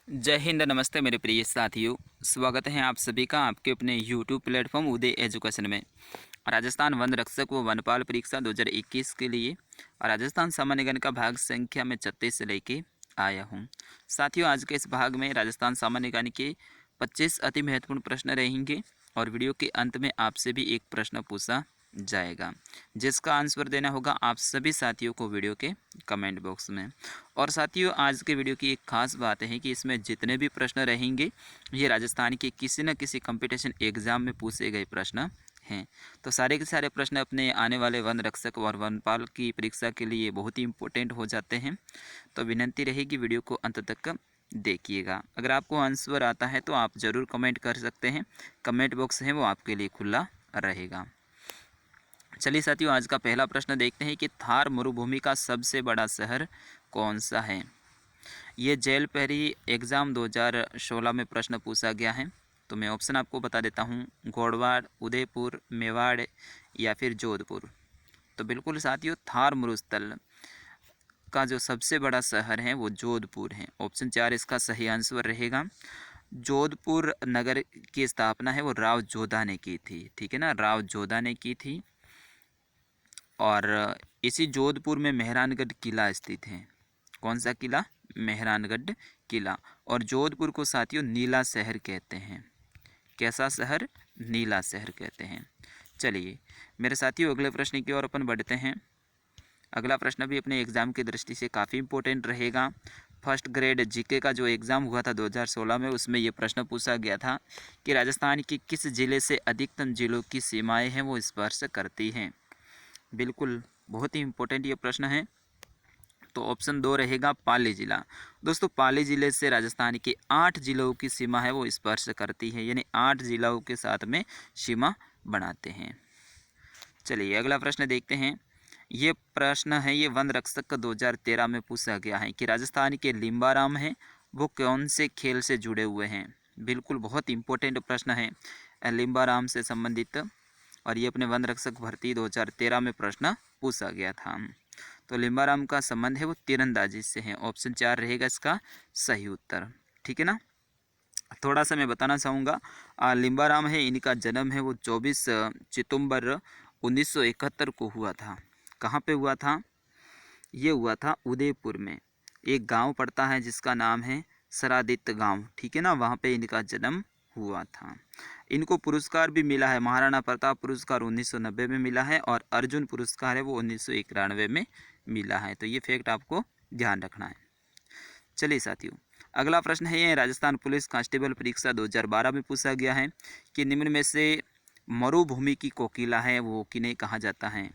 जय हिंद, नमस्ते मेरे प्रिय साथियों। स्वागत है आप सभी का आपके अपने यूट्यूब प्लेटफॉर्म उदय एजुकेशन में। राजस्थान वन रक्षक व वनपाल परीक्षा 2021 के लिए राजस्थान सामान्य ज्ञान का भाग संख्या में 36 से लेके आया हूँ। साथियों, आज के इस भाग में राजस्थान सामान्य ज्ञान के 25 अति महत्वपूर्ण प्रश्न रहेंगे और वीडियो के अंत में आपसे भी एक प्रश्न पूछा जाएगा, जिसका आंसर देना होगा आप सभी साथियों को वीडियो के कमेंट बॉक्स में। और साथियों, आज के वीडियो की एक खास बात है कि इसमें जितने भी प्रश्न रहेंगे ये राजस्थान के किसी न किसी कंपटीशन एग्ज़ाम में पूछे गए प्रश्न हैं। तो सारे के सारे प्रश्न अपने आने वाले वन रक्षक और वनपाल की परीक्षा के लिए बहुत ही इम्पोर्टेंट हो जाते हैं। तो विनंती रहेगी वीडियो को अंत तक देखिएगा। अगर आपको आंसर आता है तो आप ज़रूर कमेंट कर सकते हैं। कमेंट बॉक्स है वो आपके लिए खुला रहेगा। चलिए साथियों, आज का पहला प्रश्न देखते हैं कि थार मरुभूमि का सबसे बड़ा शहर कौन सा है। ये जेल पहरी एग्ज़ाम 2016 में प्रश्न पूछा गया है। तो मैं ऑप्शन आपको बता देता हूँ, गोडवाड़, उदयपुर, मेवाड़ या फिर जोधपुर। तो बिल्कुल साथियों, थार मरुस्थल का जो सबसे बड़ा शहर है वो जोधपुर है। ऑप्शन 4 इसका सही आंसर रहेगा। जोधपुर नगर की स्थापना है वो राव जोधा ने की थी। ठीक है ना, राव जोधा ने की थी। और इसी जोधपुर में मेहरानगढ़ किला स्थित है। कौन सा किला? मेहरानगढ़ किला। और जोधपुर को साथियों नीला शहर कहते हैं। कैसा शहर? नीला शहर कहते हैं। चलिए मेरे साथियों, अगले प्रश्न की ओर अपन बढ़ते हैं। अगला प्रश्न भी अपने एग्ज़ाम की दृष्टि से काफ़ी इम्पोर्टेंट रहेगा। फर्स्ट ग्रेड जीके का जो एग्ज़ाम हुआ था 2016 में, उसमें ये प्रश्न पूछा गया था कि राजस्थान के किस जिले से अधिकतम जिलों की सीमाएं हैं वो स्पर्श करती हैं। बिल्कुल बहुत ही इम्पोर्टेंट ये प्रश्न है। तो ऑप्शन 2 रहेगा पाली जिला। दोस्तों, पाली जिले से राजस्थान के 8 जिलों की सीमा है वो स्पर्श करती है, यानी 8 जिलों के साथ में सीमा बनाते हैं। चलिए अगला प्रश्न देखते हैं। ये प्रश्न है, ये वन रक्षक का 2013 में पूछा गया है कि राजस्थान के लिम्बाराम हैं वो कौन से खेल से जुड़े हुए हैं। बिल्कुल बहुत इंपॉर्टेंट प्रश्न है लिम्बाराम से संबंधित। और ये अपने वन रक्षक भर्ती 2013 में प्रश्न पूछा गया था। तो लिम्बाराम का संबंध है वो तीरंदाजी से है। ऑप्शन 4 रहेगा इसका सही उत्तर। ठीक है ना। थोड़ा सा मैं बताना चाहूँगा, लिम्बाराम है इनका जन्म है वो 24 सितंबर 1971 को हुआ था। कहाँ पे हुआ था? ये हुआ था उदयपुर में। एक गांव पड़ता है जिसका नाम है सरादित गांव। ठीक है ना, वहाँ पे इनका जन्म हुआ था। इनको पुरस्कार भी मिला है, महाराणा प्रताप पुरस्कार 1990 में मिला है और अर्जुन पुरस्कार है वो 1991 में मिला है। तो ये फैक्ट आपको ध्यान रखना है। चलिए साथियों, अगला प्रश्न है, ये राजस्थान पुलिस कांस्टेबल परीक्षा 2012 में पूछा गया है कि निम्न में से मरुभूमि की कोकिला है वो किन्हें कहा जाता है।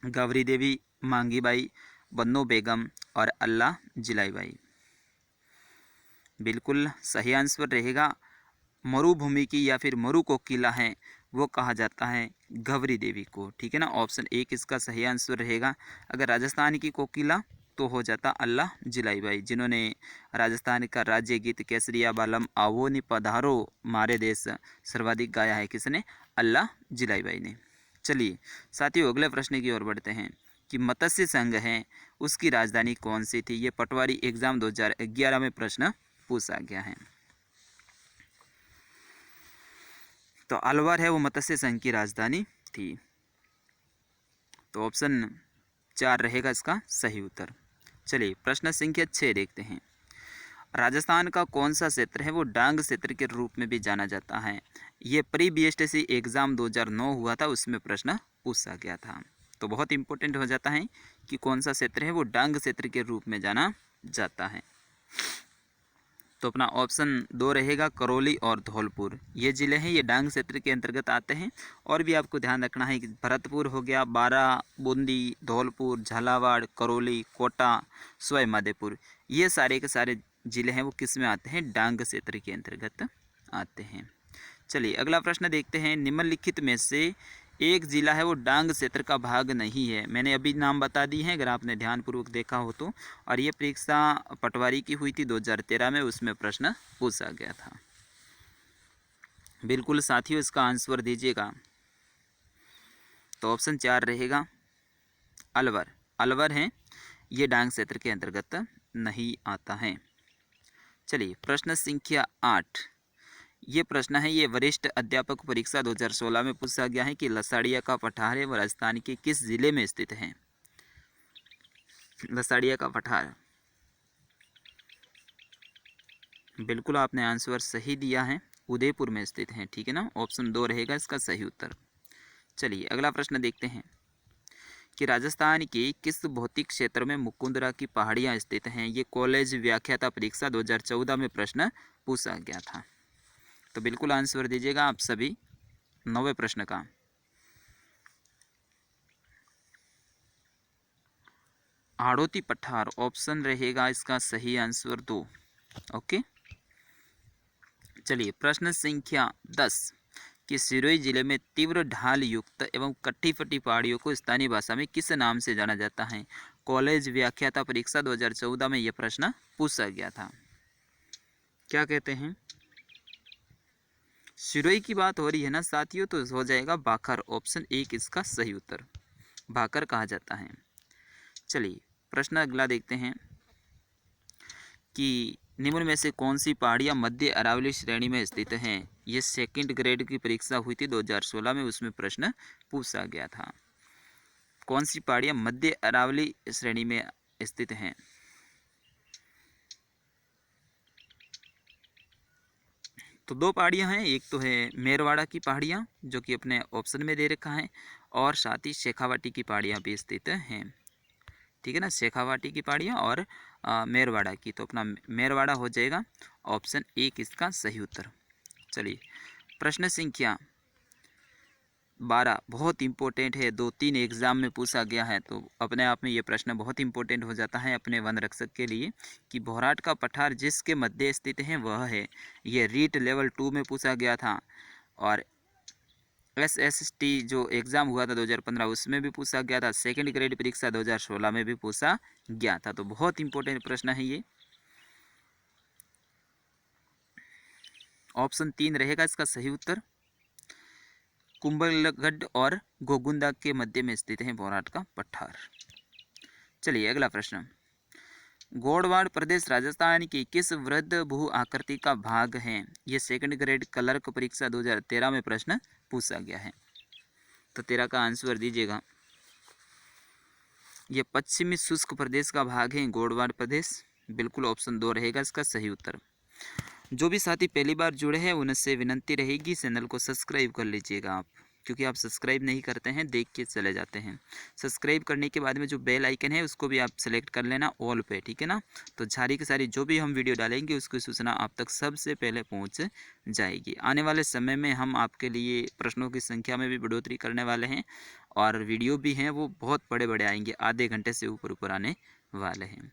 गौरी देवी, मांगी बाई, बन्नो बेगम और अल्लाह जिलाई बाई। बिल्कुल सही आंसर रहेगा मरुभूमि की या फिर मरु कोकिला है वो कहा जाता है गौरी देवी को। ठीक है ना, ऑप्शन 1 इसका सही आंसर रहेगा। अगर राजस्थान की कोकिला तो हो जाता अल्लाह जिलाई बाई, जिन्होंने राजस्थान का राज्य गीत केसरिया बालम आवो नि पधारो मारे देश सर्वाधिक गाया है। किसने? अल्लाह जिलाई बाई ने। चलिए साथियों, अगले प्रश्न की ओर बढ़ते हैं कि मत्स्य संघ है उसकी राजधानी कौन सी थी। ये पटवारी एग्जाम 2011 में प्रश्न पूछा गया है। तो अलवर है वो मत्स्य संघ की राजधानी थी। तो ऑप्शन 4 रहेगा इसका सही उत्तर। चलिए प्रश्न संख्या 6 देखते हैं। राजस्थान का कौन सा क्षेत्र है वो डांग क्षेत्र के रूप में भी जाना जाता है। ये प्री बीएसटीसी एग्ज़ाम 2009 हुआ था, उसमें प्रश्न पूछा गया था। तो बहुत इंपॉर्टेंट हो जाता है कि कौन सा क्षेत्र है वो डांग क्षेत्र के रूप में जाना जाता है। तो अपना ऑप्शन 2 रहेगा करौली और धौलपुर। ये ज़िले हैं, ये डांग क्षेत्र के अंतर्गत आते हैं। और भी आपको ध्यान रखना है कि भरतपुर हो गया, बारा, बूंदी, धौलपुर, झालावाड़, करौली, कोटा, सवाई माधोपुर, ये सारे के सारे ज़िले हैं वो किस में आते हैं? डांग क्षेत्र के अंतर्गत आते हैं। चलिए अगला प्रश्न देखते हैं। निम्नलिखित में से एक जिला है वो डांग क्षेत्र का भाग नहीं है। मैंने अभी नाम बता दी है, अगर आपने ध्यानपूर्वक देखा हो तो। और ये परीक्षा पटवारी की हुई थी 2013 में, उसमें प्रश्न पूछा गया था। बिल्कुल साथियों, इसका आंसर दीजिएगा। तो ऑप्शन 4 रहेगा अलवर। अलवर है ये डांग क्षेत्र के अंतर्गत नहीं आता है। चलिए प्रश्न संख्या 8, ये प्रश्न है, ये वरिष्ठ अध्यापक परीक्षा 2016 में पूछा गया है कि लसाड़िया का पठार है वह राजस्थान के किस जिले में स्थित है। लसाड़िया का पठार, बिल्कुल आपने आंसर सही दिया है, उदयपुर में स्थित है। ठीक है ना, ऑप्शन 2 रहेगा इसका सही उत्तर। चलिए अगला प्रश्न देखते हैं कि राजस्थान के किस भौतिक क्षेत्र में मुकुंदरा की पहाड़ियाँ स्थित हैं। ये कॉलेज व्याख्याता परीक्षा 2014 में प्रश्न पूछा गया था। तो बिल्कुल आंसर दीजिएगा आप सभी 9वें प्रश्न का। हाड़ौती पठार ऑप्शन रहेगा इसका सही आंसर 2। ओके, चलिए प्रश्न संख्या 10 कि सिरोही जिले में तीव्र ढाल युक्त एवं कट्टी फटी पहाड़ियों को स्थानीय भाषा में किस नाम से जाना जाता है। कॉलेज व्याख्याता परीक्षा 2014 में यह प्रश्न पूछा गया था। क्या कहते हैं, सिरोही की बात हो रही है ना साथियों, तो हो जाएगा भाखर, ऑप्शन 1 इसका सही उत्तर, भाखर कहा जाता है। चलिए प्रश्न अगला देखते हैं कि निम्न में से कौन सी पहाड़ियाँ मध्य अरावली श्रेणी में स्थित हैं। ये सेकंड ग्रेड की परीक्षा हुई थी 2016 में, उसमें प्रश्न पूछा गया था। कौन सी पहाड़ियाँ मध्य अरावली श्रेणी में स्थित हैं। तो 2 पहाड़ियाँ हैं, एक तो है मेरवाड़ा की पहाड़ियाँ जो कि अपने ऑप्शन में दे रखा है, और साथ ही शेखावाटी की पहाड़ियाँ भी स्थित हैं। ठीक है ना, शेखावाटी की पहाड़ियाँ और मेरवाड़ा की, तो अपना मेरवाड़ा हो जाएगा ऑप्शन 1 इसका सही उत्तर। चलिए प्रश्न संख्या 12 बहुत इंपॉर्टेंट है, 2-3 एग्जाम में पूछा गया है, तो अपने आप में ये प्रश्न बहुत इंपॉर्टेंट हो जाता है अपने वन रक्षक के लिए कि भोराट का पठार जिसके मध्य स्थित है वह है। ये रीट लेवल 2 में पूछा गया था, और SST जो एग्ज़ाम हुआ था 2015 उसमें भी पूछा गया था, सेकंड ग्रेड परीक्षा 2016 में भी पूछा गया था। तो बहुत इंपॉर्टेंट प्रश्न है ये, ऑप्शन 3 रहेगा इसका सही उत्तर। कुंभलगढ़ और गोगुंदा के मध्य में स्थित है भोराट का पठार। चलिए अगला प्रश्न, गोड़वाड़ प्रदेश राजस्थान की किस वृद्ध भू आकृति का भाग है। ये सेकंड ग्रेड क्लर्क परीक्षा 2013 में प्रश्न पूछा गया है। तो 13 का आंसर दीजिएगा। ये पश्चिमी शुष्क प्रदेश का भाग है गोड़वाड़ प्रदेश, बिल्कुल ऑप्शन 2 रहेगा इसका सही उत्तर। जो भी साथी पहली बार जुड़े हैं उनसे विनंती रहेगी चैनल को सब्सक्राइब कर लीजिएगा आप, क्योंकि आप सब्सक्राइब नहीं करते हैं, देख के चले जाते हैं। सब्सक्राइब करने के बाद में जो बेल आइकन है उसको भी आप सेलेक्ट कर लेना ऑल पे, ठीक है ना, तो सारी की सारी जो भी हम वीडियो डालेंगे उसकी सूचना आप तक सबसे पहले पहुंच जाएगी। आने वाले समय में हम आपके लिए प्रश्नों की संख्या में भी बढ़ोतरी करने वाले हैं, और वीडियो भी हैं वो बहुत बड़े बड़े आएंगे, आधे घंटे से ऊपर आने वाले हैं।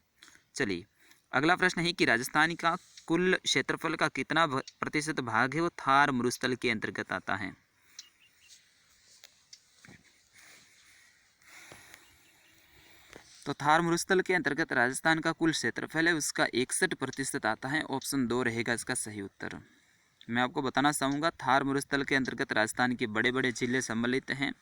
चलिए अगला प्रश्न है कि राजस्थान का कुल क्षेत्रफल का कितना प्रतिशत भाग है वो थार मरुस्थल के अंतर्गत आता है। तो थार मरुस्थल के अंतर्गत राजस्थान का कुल क्षेत्रफल है उसका 61% आता है, ऑप्शन 2 रहेगा इसका सही उत्तर। मैं आपको बताना चाहूँगा थार मरुस्थल के अंतर्गत राजस्थान के बड़े बड़े जिले सम्मिलित हैं,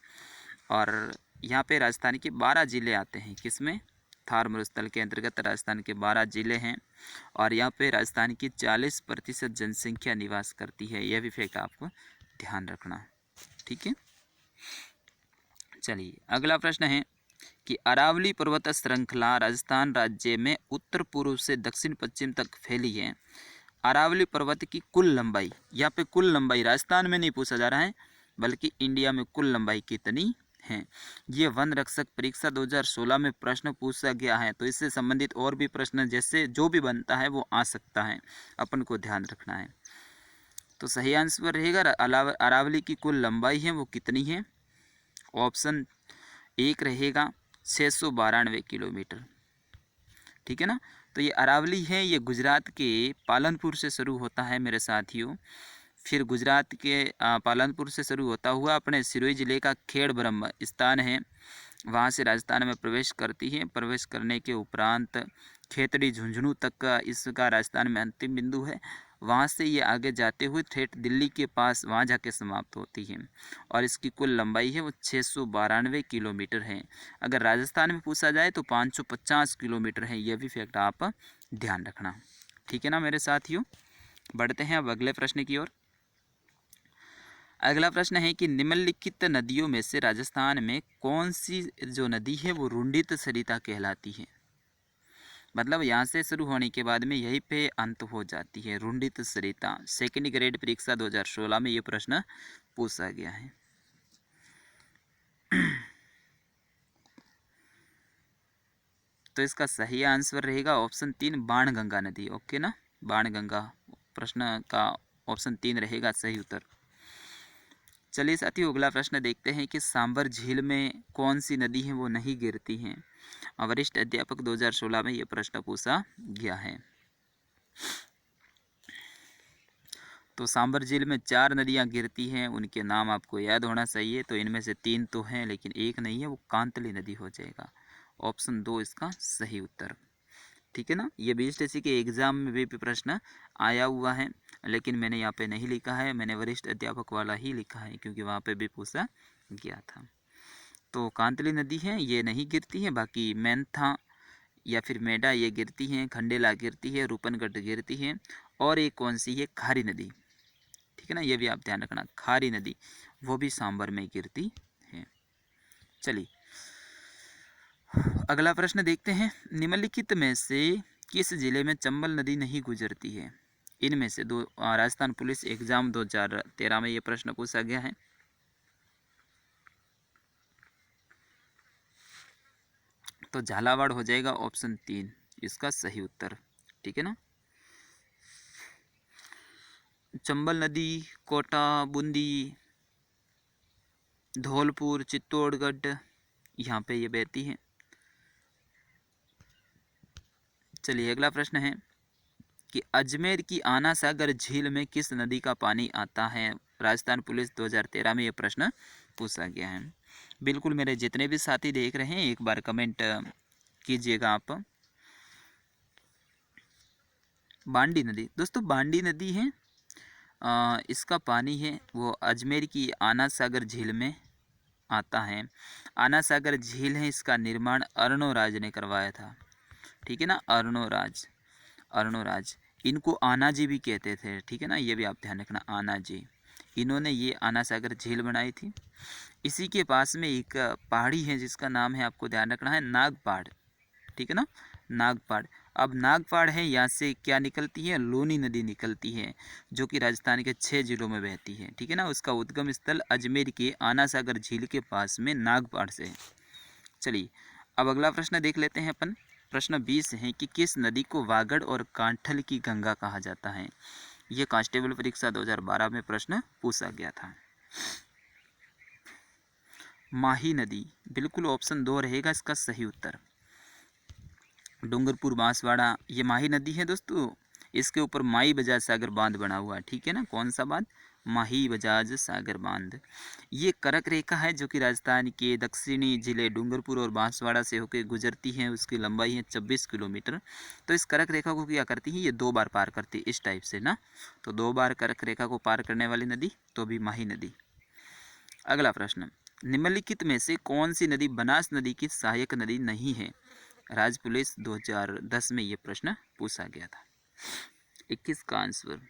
और यहाँ पे राजस्थान के 12 जिले आते हैं। किसमें, थार मरुस्थल के अंतर्गत राजस्थान के 12 जिले हैं, और यहाँ पे राजस्थान की 40% जनसंख्या निवास करती है। यह भी फैक्ट आपको ध्यान रखना, ठीक है। चलिए अगला प्रश्न है कि अरावली पर्वत श्रृंखला राजस्थान राज्य में उत्तर पूर्व से दक्षिण पश्चिम तक फैली है। अरावली पर्वत की कुल लंबाई, यहाँ पे कुल लंबाई राजस्थान में नहीं पूछा जा रहा है बल्कि इंडिया में कुल लंबाई कितनी है। ये वन रक्षक परीक्षा 2016 में प्रश्न पूछा गया है, तो इससे संबंधित और भी प्रश्न जैसे जो भी बनता है वो आ सकता है, अपन को ध्यान रखना है। तो सही आंसर रहेगा अरावली की कुल लंबाई है वो कितनी है, ऑप्शन 1 रहेगा 692 किलोमीटर, ठीक है ना। तो ये अरावली है, ये गुजरात के पालनपुर से शुरू होता है मेरे साथियों, फिर गुजरात के पालनपुर से शुरू होता हुआ अपने सिरोही जिले का खेड़ ब्रह्म स्थान है, वहाँ से राजस्थान में प्रवेश करती है। प्रवेश करने के उपरांत खेतड़ी झुंझुनू तक का इसका राजस्थान में अंतिम बिंदु है। वहाँ से ये आगे जाते हुए ठेठ दिल्ली के पास वहाँ जाके समाप्त होती है, और इसकी कुल लंबाई है वो 692 किलोमीटर है। अगर राजस्थान में पूछा जाए तो 550 किलोमीटर है, यह भी फैक्ट आप ध्यान रखना, ठीक है ना मेरे साथियों। बढ़ते हैं अब अगले प्रश्न की ओर। अगला प्रश्न है कि निम्नलिखित नदियों में से राजस्थान में कौन सी जो नदी है वो रुंडित सरिता कहलाती है। मतलब यहाँ से शुरू होने के बाद में यहीं पे अंत हो जाती है, रुंडित सरिता। सेकंड ग्रेड परीक्षा 2016 में ये प्रश्न पूछा गया है। तो इसका सही आंसर रहेगा ऑप्शन 3 बाणगंगा नदी। ओके ना, बाणगंगा प्रश्न का ऑप्शन 3 रहेगा सही उत्तर। चलिए साथियों अगला प्रश्न देखते हैं कि सांबर झील में कौन सी नदी है वो नहीं गिरती हैं। वरिष्ठ अध्यापक 2016 में ये प्रश्न पूछा गया है। तो सांबर झील में 4 नदियां गिरती हैं, उनके नाम आपको याद होना चाहिए। तो इनमें से 3 तो हैं लेकिन एक नहीं है, वो कांतली नदी हो जाएगा। ऑप्शन 2 इसका सही उत्तर। ठीक है ना, ये बीएसटीसी के एग्ज़ाम में भी प्रश्न आया हुआ है, लेकिन मैंने यहाँ पे नहीं लिखा है, मैंने वरिष्ठ अध्यापक वाला ही लिखा है क्योंकि वहाँ पे भी पूछा गया था। तो कांतली नदी है ये नहीं गिरती है, बाकी मैंथा या फिर मेडा ये गिरती हैं, खंडेला गिरती है, रूपनगढ़ गिरती है, और एक कौन सी है खारी नदी। ठीक है ना, ये भी आप ध्यान रखना, खारी नदी वो भी सांबर में गिरती है। चलिए अगला प्रश्न देखते हैं। निम्नलिखित में से किस जिले में चंबल नदी नहीं गुजरती है। इनमें से दो राजस्थान पुलिस एग्जाम 2013 में ये प्रश्न पूछा गया है। तो झालावाड़ हो जाएगा ऑप्शन 3 इसका सही उत्तर। ठीक है ना, चंबल नदी कोटा, बूंदी, धौलपुर, चित्तौड़गढ़ यहाँ पे ये बहती है। चलिए अगला प्रश्न है कि अजमेर की आना सागर झील में किस नदी का पानी आता है। राजस्थान पुलिस 2013 में ये प्रश्न पूछा गया है। बिल्कुल मेरे जितने भी साथी देख रहे हैं एक बार कमेंट कीजिएगा आप। बांडी नदी, दोस्तों बांडी नदी है, इसका पानी है वो अजमेर की आना सागर झील में आता है। आना सागर झील है, इसका निर्माण अर्णोराज ने करवाया था। ठीक है ना, अर्णोराज, अर्णोराज इनको आना जी भी कहते थे। ठीक है ना, ये भी आप ध्यान रखना, आना जी, इन्होंने ये आना सागर झील बनाई थी। इसी के पास में एक पहाड़ी है जिसका नाम है, आपको ध्यान रखना है, नागपाड़। ठीक है ना, नागपाड़। अब नागपाड़ है, यहाँ से क्या निकलती है, लूनी नदी निकलती है, जो कि राजस्थान के 6 जिलों में बहती है। ठीक है ना, उसका उद्गम स्थल अजमेर के आना सागर झील के पास में नागपाड़ से है। चलिए अब अगला प्रश्न देख लेते हैं अपन। प्रश्न 20 है कि किस नदी को वागड़ और कांठल की गंगा कहा जाता है। ये कांस्टेबल परीक्षा 2012 में प्रश्न पूछा गया था। माही नदी, बिल्कुल ऑप्शन 2 रहेगा इसका सही उत्तर। डूंगरपुर बांसवाड़ा ये माही नदी है दोस्तों, इसके ऊपर माही बजाज सागर बांध बना हुआ है। ठीक है ना, कौन सा बांध, माही बजाज सागर बांध। ये कर्क रेखा है जो कि राजस्थान के दक्षिणी जिले डूंगरपुर और बांसवाड़ा से होकर गुजरती है। उसकी लंबाई है 26 किलोमीटर। तो इस कर्क रेखा को क्या करती है, ये 2 बार पार करती है इस टाइप से ना, तो 2 बार कर्क रेखा को पार करने वाली नदी तो भी माही नदी। अगला प्रश्न, निम्नलिखित में से कौन सी नदी बनास नदी की सहायक नदी नहीं है। राज्य पुलिस 2010 में ये प्रश्न पूछा गया था। 21 का आंसर,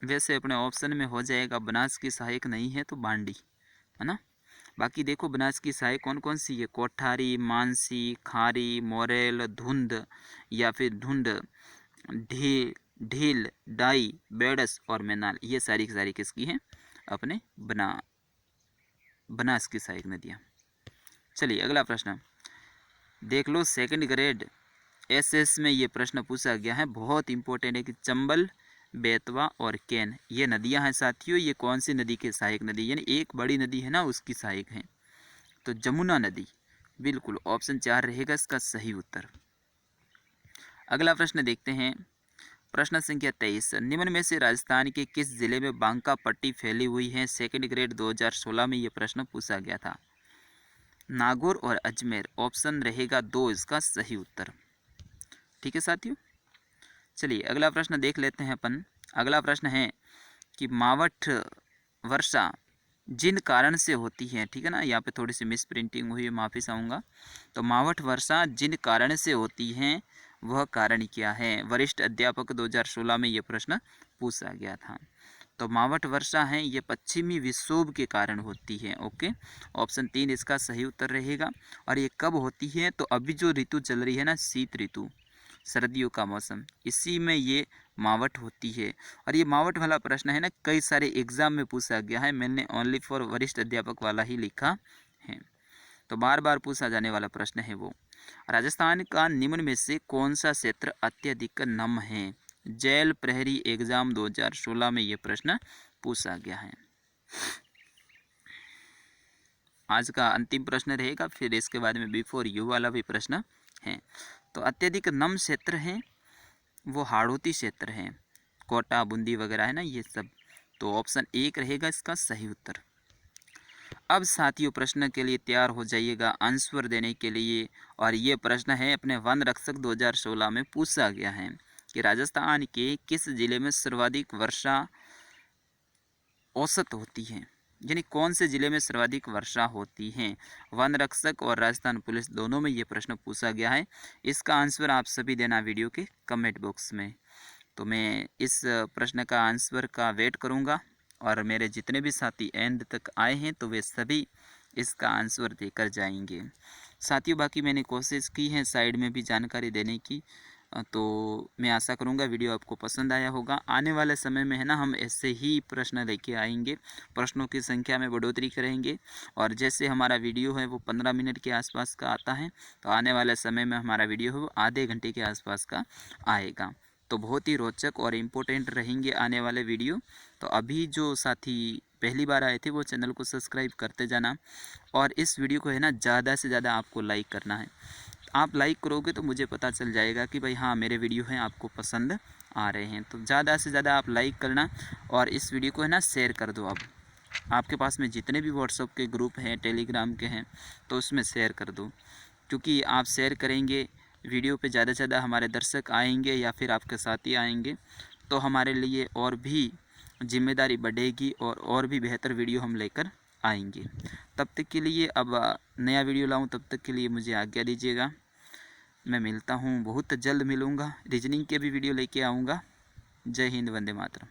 वैसे अपने ऑप्शन में हो जाएगा बनास की सहायक नहीं है तो बांडी है ना। बाकी देखो बनास की सहायक कौन कौन सी है, कोठारी, मानसी, खारी, मोरेल, धुंध या फिर ढूंढ, ढील, ढील, डाई, बेडस और मैनाल, ये सारी की सारी किसकी हैं, अपने बनास की सहायक नदियाँ। चलिए अगला प्रश्न देख लो, सेकंड ग्रेड एसएस में ये प्रश्न पूछा गया है, बहुत इंपॉर्टेंट है कि चंबल, बेतवा और केन ये नदियां हैं साथियों, ये कौन सी नदी के सहायक नदी, यानी एक बड़ी नदी है ना उसकी सहायक है। तो जमुना नदी, बिल्कुल ऑप्शन 4 रहेगा इसका सही उत्तर। अगला प्रश्न देखते हैं, प्रश्न संख्या 23, निम्न में से राजस्थान के किस जिले में बांका पट्टी फैली हुई है। सेकंड ग्रेड 2016 में ये प्रश्न पूछा गया था। नागौर और अजमेर, ऑप्शन रहेगा 2 इसका सही उत्तर। ठीक है साथियों, चलिए अगला प्रश्न देख लेते हैं अपन। अगला प्रश्न है कि मावठ वर्षा जिन कारण से होती है, ठीक है ना, यहाँ पे थोड़ी सी मिस प्रिंटिंग हुई है, माफ़ी चाहूँगा। तो मावठ वर्षा जिन कारण से होती हैं वह कारण क्या है? वरिष्ठ अध्यापक 2016 में ये प्रश्न पूछा गया था। तो मावठ वर्षा है ये पश्चिमी विक्षोभ के कारण होती है। ओके, ऑप्शन 3 इसका सही उत्तर रहेगा। और ये कब होती है? तो अभी जो ऋतु चल रही है ना, शीत ऋतु, सर्दियों का मौसम, इसी में ये मावठ होती है। और ये मावठ वाला प्रश्न है ना, कई सारे एग्जाम में पूछा गया है। मैंने ओनली फॉर वरिष्ठ अध्यापक वाला ही लिखा है, तो बार बार पूछा जाने वाला प्रश्न है वो। राजस्थान का निम्न में से कौन सा क्षेत्र अत्यधिक नम है? जेल प्रहरी एग्जाम 2016 में ये प्रश्न पूछा गया है। आज का अंतिम प्रश्न रहेगा, फिर इसके बाद में बिफोर यू वाला भी प्रश्न है। तो अत्यधिक नम क्षेत्र है वो हाड़ौती क्षेत्र है, कोटा बूंदी वगैरह है ना ये सब। तो ऑप्शन 1 रहेगा इसका सही उत्तर। अब साथियों प्रश्न के लिए तैयार हो जाइएगा आंसर देने के लिए। और ये प्रश्न है अपने वन रक्षक 2016 में पूछा गया है कि राजस्थान के किस जिले में सर्वाधिक वर्षा औसत होती है, यानी कौन से ज़िले में सर्वाधिक वर्षा होती है। वन रक्षक और राजस्थान पुलिस दोनों में ये प्रश्न पूछा गया है। इसका आंसर आप सभी देना वीडियो के कमेंट बॉक्स में। तो मैं इस प्रश्न का आंसर का वेट करूंगा, और मेरे जितने भी साथी एंड तक आए हैं तो वे सभी इसका आंसर देकर जाएंगे। साथियों बाकी मैंने कोशिश की है साइड में भी जानकारी देने की, तो मैं आशा करूंगा वीडियो आपको पसंद आया होगा। आने वाले समय में है ना, हम ऐसे ही प्रश्न लेके आएंगे, प्रश्नों की संख्या में बढ़ोतरी करेंगे। और जैसे हमारा वीडियो है वो 15 मिनट के आसपास का आता है, तो आने वाले समय में हमारा वीडियो है वो आधे घंटे के आसपास का आएगा। तो बहुत ही रोचक और इम्पोर्टेंट रहेंगे आने वाले वीडियो। तो अभी जो साथी पहली बार आए थे वो चैनल को सब्सक्राइब करते जाना, और इस वीडियो को है ना ज़्यादा से ज़्यादा आपको लाइक करना है। आप लाइक करोगे तो मुझे पता चल जाएगा कि भाई हाँ मेरे वीडियो हैं आपको पसंद आ रहे हैं। तो ज़्यादा से ज़्यादा आप लाइक करना, और इस वीडियो को है ना शेयर कर दो। अब आपके पास में जितने भी व्हाट्सएप के ग्रुप हैं, टेलीग्राम के हैं, तो उसमें शेयर कर दो। क्योंकि आप शेयर करेंगे वीडियो पे ज़्यादा से ज़्यादा हमारे दर्शक आएंगे या फिर आपके साथी आएंगे, तो हमारे लिए और भी जिम्मेदारी बढ़ेगी और भी बेहतर वीडियो हम लेकर आएंगे। तब तक के लिए, अब नया वीडियो लाऊं तब तक के लिए मुझे आज्ञा दीजिएगा। मैं मिलता हूँ, बहुत जल्द मिलूँगा, रीजनिंग के भी वीडियो लेके आऊँगा। जय हिंद, वंदे मातरम।